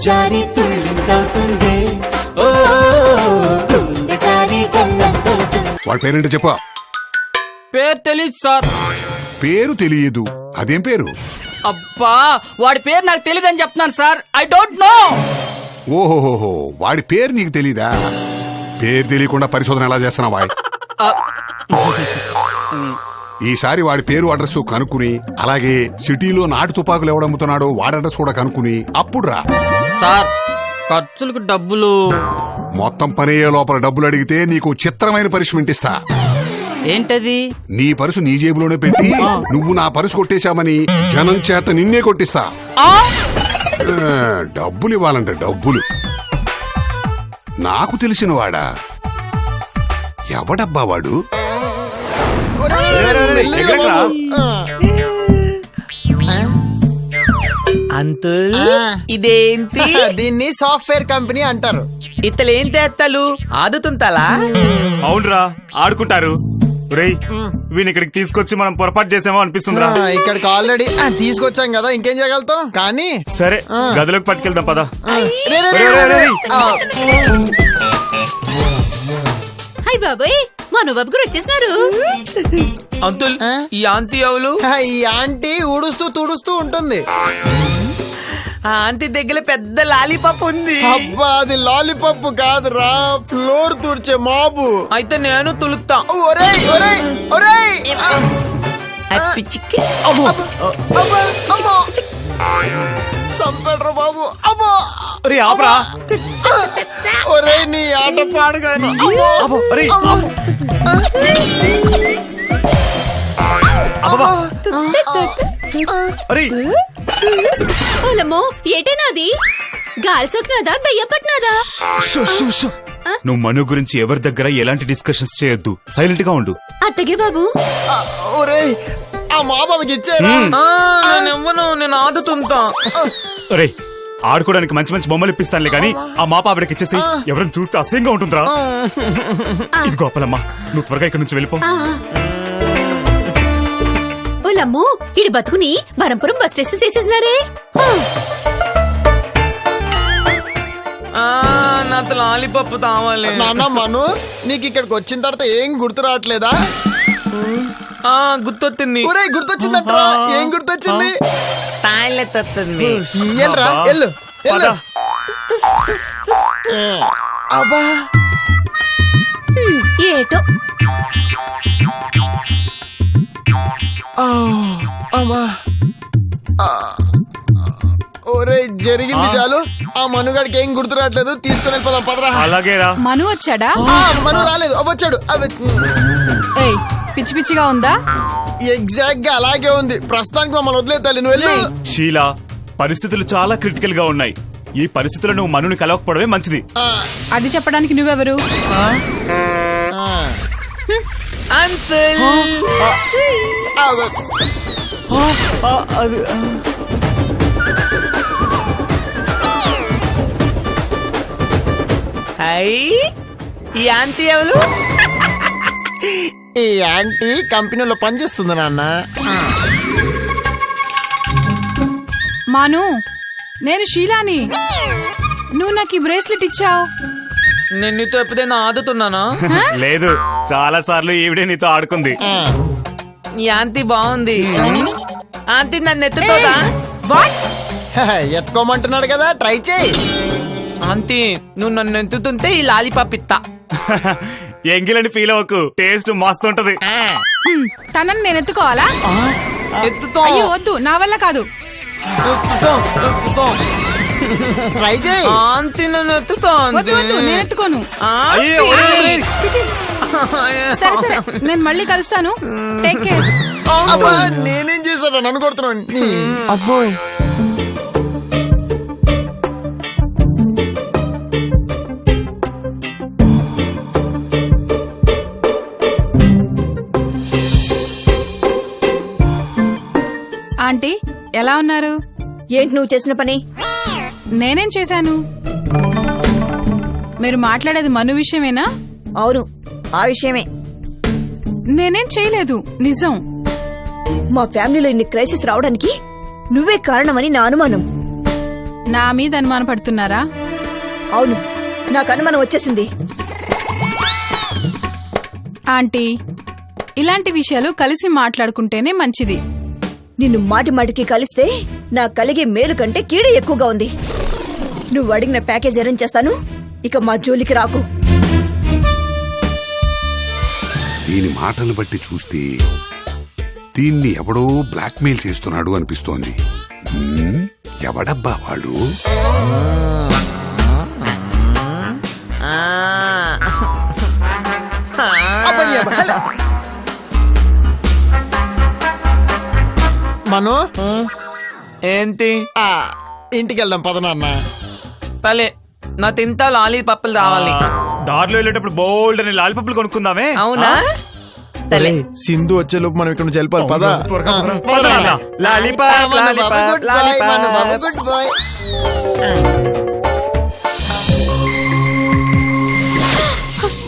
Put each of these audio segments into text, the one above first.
జారి తుళ్ళింతవుతుంది, ఓ గుండె జారి గల్లంతవుతుంది. వాడి పేరేంటో చెప్పా. పేరు తెలియదు సార్. పేరు తెలియదు, అదేం పేరు? అబ్బా వాడి పేరు నాకు తెలియదని చెప్తున్నాను సార్. I don't know. ఓహోహోహో, వాడి పేరు నీకు తెలీదా? పేరు తెలియకుండా పరిశోధన ఎలా చేస్తున్నావా? ఈసారి వాడి పేరు అడ్రస్ కనుక్కుని, అలాగే సిటీలో నాటు తుపాకులు ఎవడమ్ముతున్నాడో వాడి అడ్రస్ కూడా కనుక్కుని అప్పుడు రా. సార్ ఖర్చులకు డబ్బులు. మొత్తం పనయ్యే లోపల డబ్బులు అడిగితే నీకు చిత్రమైన పనిష్మెంట్ ఇస్తా. ఏంటది? నీ పరుసు నీ జేబులోనే పెట్టి నువ్వు నా పరుసు కొట్టేశామని జనం చేత నిన్నే కొట్టిస్తా. డబ్బులు ఇవ్వాలంటే డబ్బులు. నాకు తెలిసిన వాడా? ఎవడబ్బా వాడు? అంకుల్ ఇదేంటి? దీన్ని సాఫ్ట్వేర్ కంపెనీ అంటారు. ఇతలేం తెత్తలు ఆదుతుంటాలా? అవునరా, ఆడుకుంటారు. రేయ్, వీని ఇక్కడికి తీసుకొచ్చి మనం పొరపాటు చేసామో అనిపిస్తుందిరా. ఇక్కడికి ఆల్రెడీ తీసుకొచ్చాం కదా, ఇంకేం చేయగలుగుతాం. కానీ సరే గదిలోకి పట్టుకెళ్దాం పద. హాయ్ బాబాయ్, మనోబాబు గారు వచ్చేసినారు. అంకుల్ ఈ ఆంటీ ఎవరు? ఈ ఆంటీ ఊడుస్తూ తుడుస్తూ ఉంటుంది. ఆ ఆంటీ దగ్గర పెద్ద లాలీపాప్ ఉంది. అబ్బా అది లాలీపాప్ కాదురా, ఫ్లోర్ తుడిచే మాబు. అయితే నేను తులుతా. ఒరేయ్ ఒరేయ్ ఒరేయ్, చంపేట్రా బాబు. అమ్మో రే ఆపరా. ఒరేయ్ నీ ఆట పాడుగాని. ఓలమ్మో ఏటేనాది? గాలి సోకినాదా, దయ్యం పట్టినాదా? నువ్వు మను గురించి ఎవరి దగ్గర ఎలాంటి డిస్కషన్స్ చేయొద్దు, సైలెంట్ గా ఉండు. అట్టగే బాబు. ఒరేయ్ ఆ మా బాబుకి ఇచ్చారా? నేను ఆదుతుంటా. రే, ఆడుకోవడానికి మంచి మంచి బొమ్మలు ఇప్పిస్తానులే గానీ ఆ మాప ఆవిడకి ఇచ్చేసి ఎవరైనా చూస్తే అసహ్యంగా ఉంటుందిరా. ఇది గోపాలమ్మా, నువ్వు త్వరగా ఇక్కడ నుంచి వెళ్ళిపో. ఓలమ్మో ఇడి బతుకుని వరంపురం బస్ స్టేషన్ చేసేసినారే. నాకు లాలీపాప్ తావాలి. నాన్న మను, నీకు ఇక్కడికి వచ్చిన తర్వాత ఏం గుర్తు రావట్లేదా? గుర్తొచ్చింది. ఒరేయ్ గుర్తొచ్చిందంటరా. ఏం గుర్తొచ్చింది? టాయిలెట్ వస్తుంది. ఎల్లురా ఎల్లు ఎల్లు. అబ్బా ఏటో అమ్మా. ఒరే జరిగింది చాలు. ఆ మనుగాడికి ఏం గుర్తు రావట్లేదు, తీసుకుని వెళ్ళిపోదాం పదరా. అలాగేరా. మను వచ్చాడా? మను రాలేదు, వచ్చాడు. పిచ్చి పిచ్చిగా ఉందా? ఎగ్జాక్ట్ గా అలాగే ఉంది. ప్రస్తుతానికి మమ్మల్ని వదిలే తల్లి, నువ్వు వెళ్ళు. షీలా, పరిస్థితులు చాలా క్రిటికల్ గా ఉన్నాయి. ఈ పరిస్థితుల్లో నువ్వు మనుని కలవకపోవడమే మంచిది. అది చెప్పడానికి నువ్వెవరు? అంకుల్ ఈ ఆంటీ ఎవరు? ఈ ఆంటీ కంపెనీలో పనిచేస్తుంది నాన్న. మాను, నేను షీలాని. నువ్వు నాకు ఈ బ్రేస్లెట్ ఇచ్చావు. నేను నీతో ఎప్పుడైనా ఆదుతున్నానా? లేదు, చాలా సార్లు ఈవిడే నీతో ఆడుకుంది. ఈ ఆంటీ బాగుంది. ఆంటీ నన్ను ఎత్తుతుందా? ఎత్తుకోమంటున్నాడు కదా, ట్రై చేయి. ఆంటీ నువ్వు నన్ను ఎత్తుతుంటే ఈ లాలీపాప్ ఇత్తా. ఎంగిలని ఫీల్ అవ్వకు, టేస్ట్ మస్తు ఉంటది. తనని నేను ఎత్తుకోవాలా? ఎత్తుతో. అయ్యో వద్దు, నా వల్ల కాదు. ట్రై చేయి. ఆంటీ నన్ను ఎత్తుతా. వద్దు వద్దు, నేను ఎత్తుకోను. చిచి. సరే సరే, నేను మళ్ళీ కలుస్తాను. Take care. నేనేం చేశాను, నన్ను కొడుతున్నాను. అబ్బోయ్ ఆంటీ ఎలా ఉన్నారు? ఏంటి నువ్వు చేసిన పని? నేనేం చేశాను? మీరు మాట్లాడేది మను విషయమేనా? అవును, ఆ విషయమే. నేనేం చేయలేదు, నిజం. మా ఫ్యామిలీలో ఇన్ని క్రైసిస్ రావడానికి నువ్వే కారణమని నా అనుమానం. నా మీద అనుమాన పడుతున్నారా? అవును, నాకు అనుమానం వచ్చేసింది. ఆంటీ, ఇలాంటి విషయాలు కలిసి మాట్లాడుకుంటేనే మంచిది. నిన్ను మాటి మాటికి కలిస్తే నా కలిగే మేలు కంటే కీడే ఎక్కువగా ఉంది. నువ్వు అడిగిన ప్యాకేజ్ అరేంజ్ చేస్తాను, ఇక మా జోలికి రాకు. దీని మాటలు బట్టి చూస్తే దీన్ని ఎవడో బ్లాక్మెయిల్ చేస్తున్నాడు అనిపిస్తోంది. ఎవడబ్బా వాడు? మను ఏంటి? ఇంటికి వెళ్దాం పద నాన్న. తలే నా తింటా లాలీపాప్లు రావాలి. దారిలో వెళ్ళేటప్పుడు బోల్డ్ అని లాలిపప్పులు కొనుక్కుందామే. అవునా? తలే సింధు వచ్చేలోపు మనం ఇక్కడ నుంచి వెళ్ళిపోవాలి. పద త్వరగా, త్వరగా. పద నాన్న. Lollipop, lollipop, good boy, lollipop. Manu బాబు, గుడ్ బాయ్.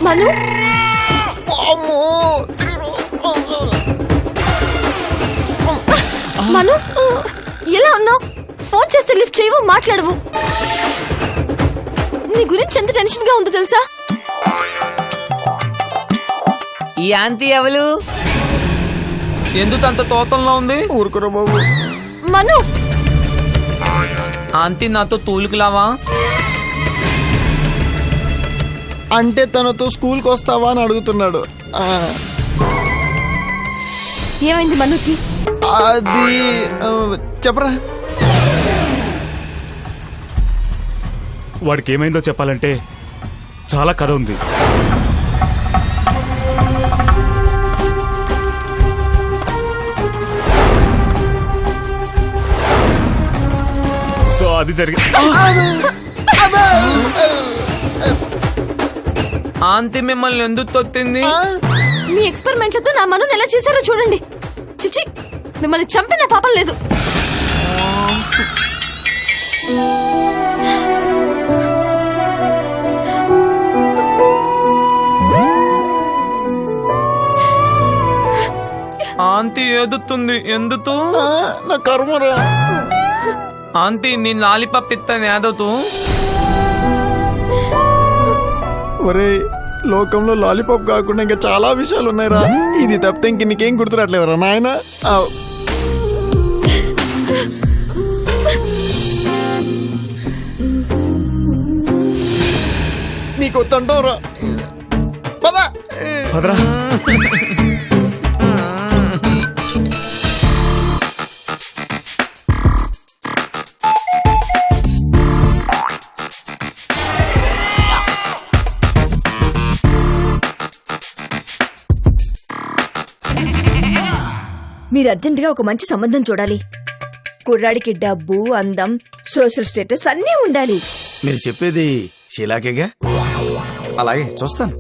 మను అమ్మో. మను ఎలా ఉన్నావు? ఫోన్ చేస్తే లిఫ్ట్ చేయవు, మాట్లాడవు. నీ గురించి ఎంత టెన్షన్ గా ఉందో తెలుసా? ఈ ఆంటీ ఎవరు? ఎందుకు అంత తోతంలో ఉంది? ఊరుకురా బాబు. మను ఆంటీ నాతో తూలుకులావా? అంటే తనతో స్కూల్కి వస్తావా అని అడుగుతున్నాడు. ఏమైంది మనుకి? అది చెప్పరా. వాడికి ఏమైందో చెప్పాలంటే చాలా కథ ఉంది. సో అది జరిగింది. ఆంటీ మిమ్మల్ని ఎందుకు తొత్తింది? మీ ఎక్స్పెరిమెంట్లతో నా మనుని ఎలా చేశారో చూడండి. చిచి, మిమ్మల్ని చంపిన పాపం లేదు. ఆంటీ ఏదుతుంది? ఎందుకు? నా కర్మరా. ఆంటీ నేను లాలీపాప్ ఇస్తాను ఏదోతూ. ఒరే, లోకంలో లాలీపాప్ కాకుండా ఇంకా చాలా విషయాలు ఉన్నాయిరా. ఇది తప్పితే ఇంక నీకేం గుర్తురాట్లేవరా నాయన. నీకు వద్దంటావురా. పదా పదరా. మీరు అర్జెంటుగా ఒక మంచి సంబంధం చూడాలి. కుర్రాడికి డబ్బు, అందం, సోషల్ స్టేటస్ అన్నీ ఉండాలి. మీరు చెప్పేది షీలాకేగా? అలాగే చూస్తాను.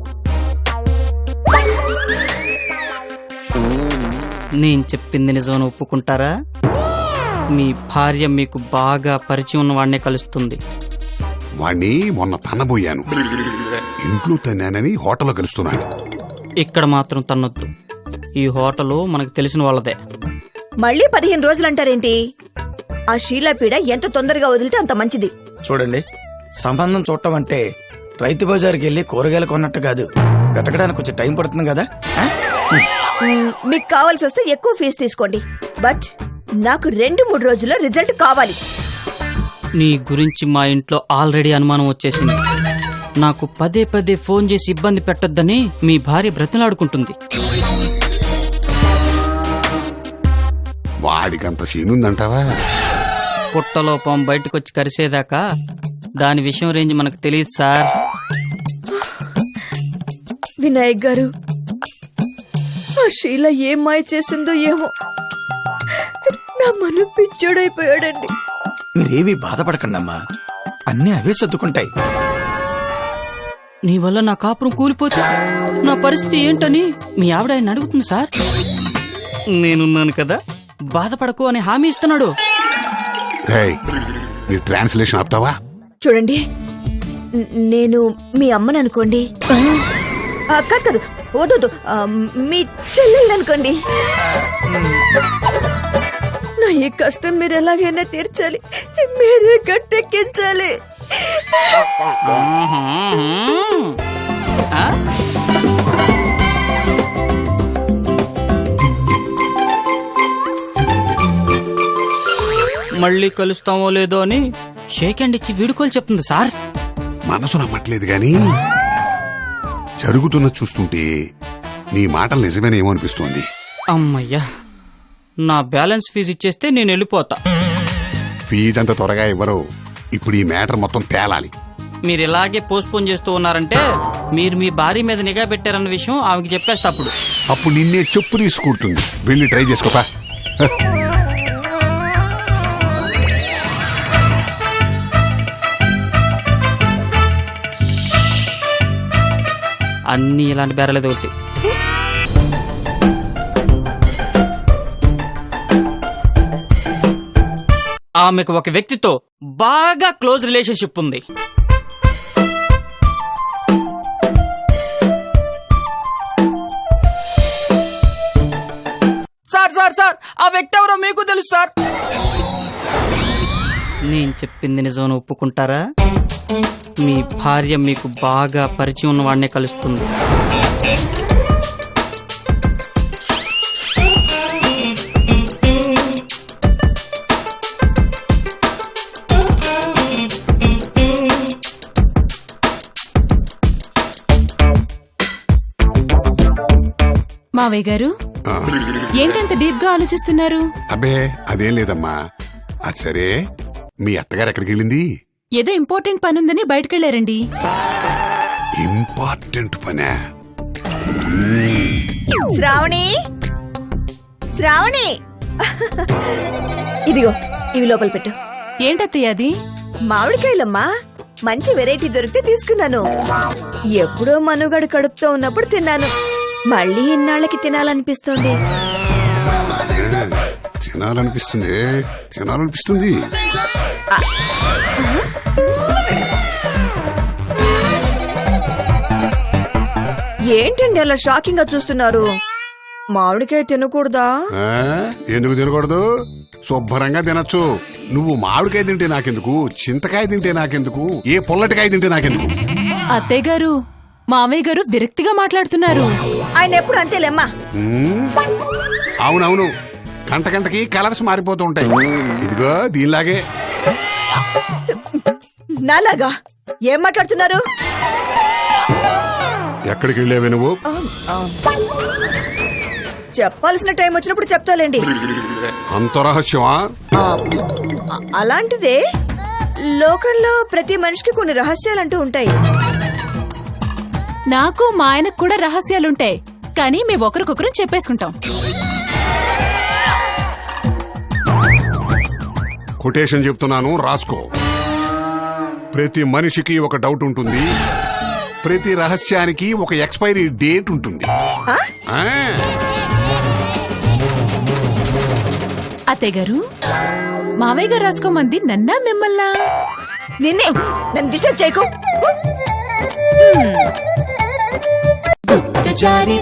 నేను చెప్పింది నిజమని ఒప్పుకుంటారా? మీ భార్య మీకు బాగా పరిచయం ఉన్న వాడినే కలుస్తుంది. వాణ్ణి మొన్న తన్నబోయాను. ఇంట్లో తన్నానని హోటల్లో కలుస్తున్నాడు. ఇక్కడ మాత్రం తన్నొద్దు. ఈ హోటల్ మనకు తెలిసిన వాళ్ళదే. మళ్ళీ 15 రోజులు అంటారేంటి? ఆ షీలాపీడ ఎంత తొందరగా వదిలితే అంత మంచిది. చూడండి, సంబంధం చూడటం అంటే రైతు బజార్కి వెళ్ళి కూరగాయలు కొన్నట్టు కాదు. వెతకడానికి కొంచెం టైం పడుతుంది కదా. మీకు కావాల్సి వస్తే ఎక్కువ ఫీజు తీసుకోండి. బట్ నాకు 2-3 రోజుల్లో రిజల్ట్ కావాలి. నీ గురించి మా ఇంట్లో ఆల్రెడీ అనుమానం వచ్చేసింది. నాకు పదే పదే ఫోన్ చేసి ఇబ్బంది పెట్టొద్దని మీ భార్య బ్రతిలాడుకుంటుంది. వాడికంత సీనుందంటావా? పుట్టలోపం బయటకొచ్చి కరిసేదాకా దాని విషయం రేంజ్ మనకు తెలియదు సార్. వినాయక్ గారు, ఆ షీల ఏం మాయ చేసిందో ఏమో. నా మను పిచ్చోడైపోయాడండి. మీరేవి బాధపడకండి అమ్మా, అన్నీ అవే సర్దుకుంటాయి. నీ వల్ల నా కాపురం కూలిపోతే నా పరిస్థితి ఏంటని మీ ఆవిడ ఆయన అడుగుతుంది సార్. నేనున్నాను కదా, బాధపడకు అని హామీ ఇస్తున్నాడు. రేయ్, నీ ట్రాన్స్లేషన్ ఆపుతావా? చూడండి, నేను మీ అమ్మని అనుకోండి. కాదు కాదు, వద్దు, మీ చెల్లెల్ని అనుకోండి. నా ఈ కష్టం మీరు ఎలాగైనా తీర్చాలి, మీరే గట్టెక్కించాలి. ఆ? మళ్ళీ కలుస్తామో లేదో అని షేక్ హ్యాండ్ ఇచ్చి వీడుకోలు చెప్తుంది సార్. మనసు నమ్మట్లేదు గాని జరుగుతున్న చూస్తుంటే నీ మాటలు నిజమేనేమో అనిపిస్తోంది. అమ్మయ్యా, నా బ్యాలెన్స్ ఫీజు ఇచ్చేస్తే నేను వెళ్ళిపోతా. ఫీజు అంత త్వరగా ఇవ్వరు. ఇప్పుడు ఈ మ్యాటర్ మొత్తం తేలాలి. మీరు ఇలాగే పోస్ట్పోన్ చేస్తూ ఉన్నారంటే మీరు మీ భార్య మీద నిఘా పెట్టారన్న విషయం ఆమెకి చెప్పేస్తా. అప్పుడు నిన్నే చెప్పు తీసుకుంటుంది. వెళ్ళి ట్రై చేసుకోపా. అన్ని ఇలాంటి బేరాలే తగులుతాయి. ఆమెకు ఒక వ్యక్తితో బాగా క్లోజ్ రిలేషన్షిప్ ఉంది. సార్ సార్ సార్, ఆ వ్యక్తి ఎవరో మీకు తెలుసు సార్. నేను చెప్పింది నిజమని ఒప్పుకుంటారా? మీ భార్య మీకు బాగా పరిచయం ఉన్న వాడినే కలుస్తుంది. మావయ్య గారు, ఏంటంత డీప్ గా ఆలోచిస్తున్నారు? అబ్బే అదేం లేదమ్మా. అది సరే, మీ అత్తగారు ఎక్కడికి వెళ్ళింది? ఏదో ఇంపార్టెంట్ పని ఉందని బయటకెళ్లారండి. ఇంపార్టెంట్ పనే? శ్రావణి, శ్రావణి, ఇదిగో ఇవి లోపల పెట్టు. ఏంటత్తయ్య అది? మామిడికాయలమ్మా, మంచి వెరైటీ దొరికితే తీసుకున్నాను. ఎప్పుడో మనుగడ కడుపుతో ఉన్నప్పుడు తిన్నాను. మళ్ళీ ఇన్నాళ్ళకి తినాలనిపిస్తోంది. తినాలనిపిస్తుంది, తినాలనిపిస్తుంది. ఏంటండి అలా షాకింగ్ గా చూస్తున్నారు? మామిడికాయ తినకూడదా? ఎందుకు తినకూడదు? శుభ్రంగా తినచ్చు. నువ్వు మామిడికాయ తింటే నాకెందుకు, చింతకాయ తింటే నాకెందుకు, ఏ పొల్లటికాయ తింటే నాకెందుకు? అత్తయ్య గారు, మామయ్య గారు విరక్తిగా మాట్లాడుతున్నారు. ఆయన ఎప్పుడు అంతేలేమ్మా. అవునవును, గంట గంటకి కలర్స్ మారిపోతూ ఉంటాయి. ఇదిగో దీనిలాగే. నాలాగా ఏం మాట్లాడుతున్నారు? ఎక్కడికి వెళ్ళేవే నువ్వు? చెప్పాల్సిన టైం వచ్చినప్పుడు చెప్తాలేండి. అంత రహస్యమా? అలాంటిదే, లోకంలో ప్రతి మనిషికి కొన్ని రహస్యాలంటూ ఉంటాయి. నాకు మా ఆయనకు కూడా రహస్యాలుంటాయి, కానీ మేము ఒకరికొకరు చెప్పేసుకుంటాం. కొటేషన్ చెప్తున్నాను, రాసుకో. ప్రతి మనిషికి ఒక డౌట్ ఉంటుంది, ప్రతి రహస్యానికి ఒక ఎక్స్పైరీ డేట్ ఉంటుంది. అత్తయ్య గారు, మామయ్య గారు రాసుకోమంది నన్నా మిమ్మల్నా? నిన్నే. నన్ను డిస్టర్బ్ చేయకు. జారి